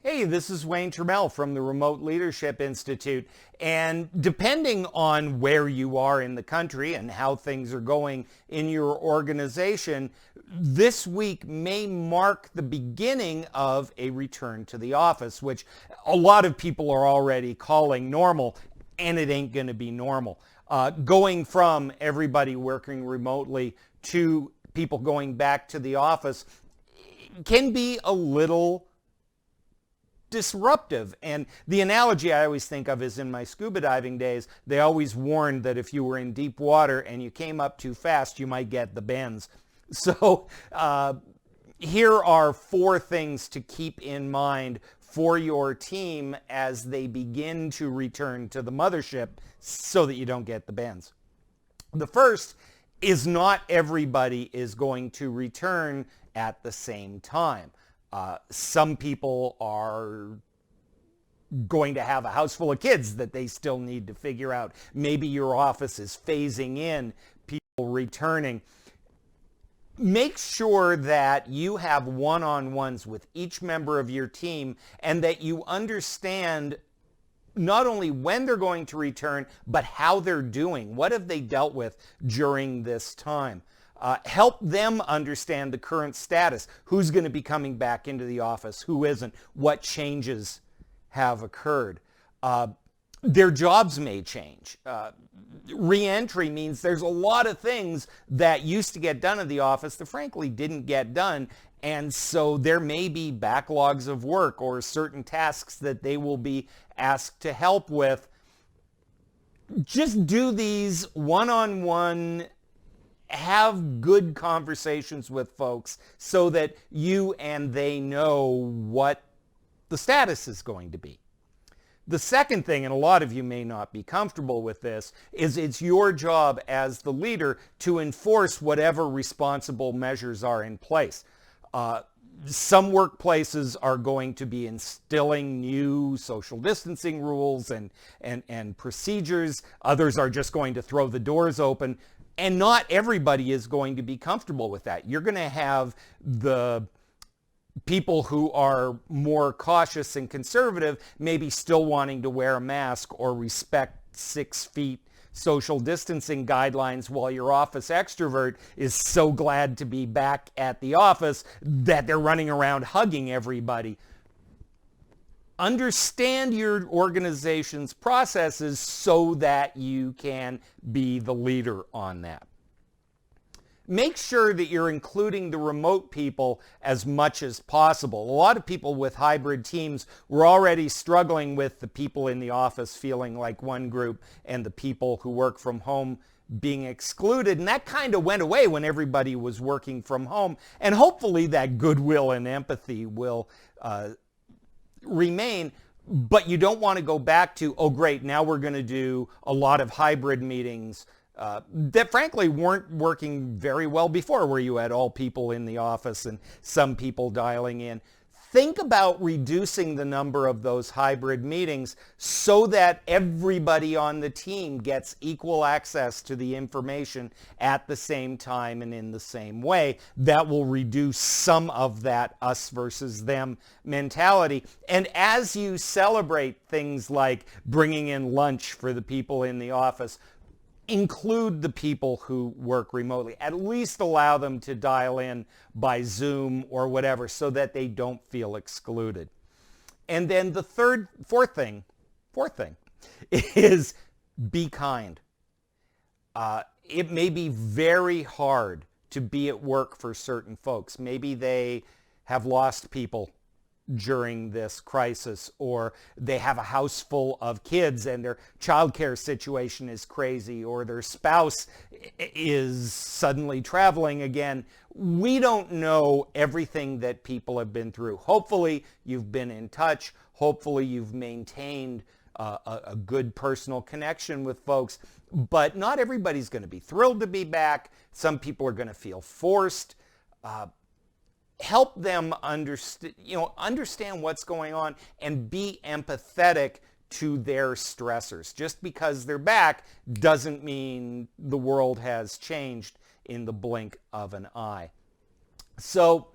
Hey, this is Wayne Trammell from the Remote Leadership Institute. And depending on where you are in the country and how things are going in your organization, this week may mark the beginning of a return to the office, which a lot of people are already calling normal, and it ain't going to be normal. Going from everybody working remotely to people going back to the office can be a little disruptive. And the analogy I always think of is in my scuba diving days, they always warned that if you were in deep water and you came up too fast, you might get the bends. So here are 4 things to keep in mind for your team as they begin to return to the mothership so that you don't get the bends. The first is not everybody is going to return at the same time. Some people are going to have a house full of kids that they still need to figure out. Maybe your office is phasing in people returning. Make sure that you have one-on-ones with each member of your team and that you understand not only when they're going to return, but how they're doing. What have they dealt with during this time? Help them understand the current status. Who's going to be coming back into the office? Who isn't? What changes have occurred? Their jobs may change. Re-entry means there's a lot of things that used to get done in the office that frankly didn't get done. And so there may be backlogs of work or certain tasks that they will be asked to help with. Just do these one-on-one, have good conversations with folks so that you and they know what the status is going to be. The second thing, and a lot of you may not be comfortable with this, is it's your job as the leader to enforce whatever responsible measures are in place. Some workplaces are going to be instilling new social distancing rules and procedures. Others are just going to throw the doors open. And not everybody is going to be comfortable with that. You're going to have the people who are more cautious and conservative maybe still wanting to wear a mask or respect 6 feet social distancing guidelines, while your office extrovert is so glad to be back at the office that they're running around hugging everybody. Understand your organization's processes so that you can be the leader on that. Make sure that you're including the remote people as much as possible. A lot of people with hybrid teams were already struggling with the people in the office feeling like one group and the people who work from home being excluded. And that kind of went away when everybody was working from home. And hopefully that goodwill and empathy will remain, but you don't want to go back to, oh great, now we're going to do a lot of hybrid meetings that frankly weren't working very well before, where you had all people in the office and some people dialing in. Think about reducing the number of those hybrid meetings so that everybody on the team gets equal access to the information at the same time and in the same way. That will reduce some of that us versus them mentality. And as you celebrate things like bringing in lunch for the people in the office, include the people who work remotely. At least allow them to dial in by Zoom or whatever so that they don't feel excluded. And then the fourth thing is be kind. It may be very hard to be at work for certain folks. Maybe they have lost people during this crisis, or they have a house full of kids and their childcare situation is crazy, or their spouse is suddenly traveling again. We don't know everything that people have been through. Hopefully you've been in touch. Hopefully you've maintained a good personal connection with folks, but not everybody's going to be thrilled to be back. Some people are going to feel forced. Help them understand what's going on and be empathetic to their stressors. Just because they're back doesn't mean the world has changed in the blink of an eye. So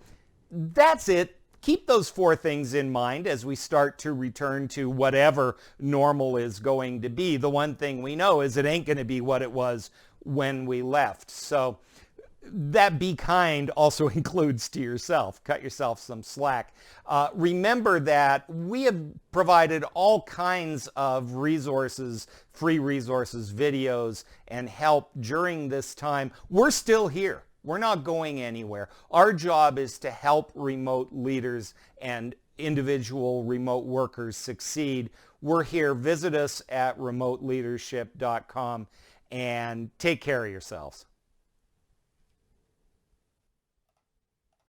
that's it. keep those 4 things in mind as we start to return to whatever normal is going to be. The one thing we know is it ain't going to be what it was when we left. So that be kind also includes to yourself. Cut yourself some slack. Remember that we have provided all kinds of resources, free resources, videos, and help during this time. We're still here. We're not going anywhere. Our job is to help remote leaders and individual remote workers succeed. We're here. Visit us at remoteleadership.com and take care of yourselves.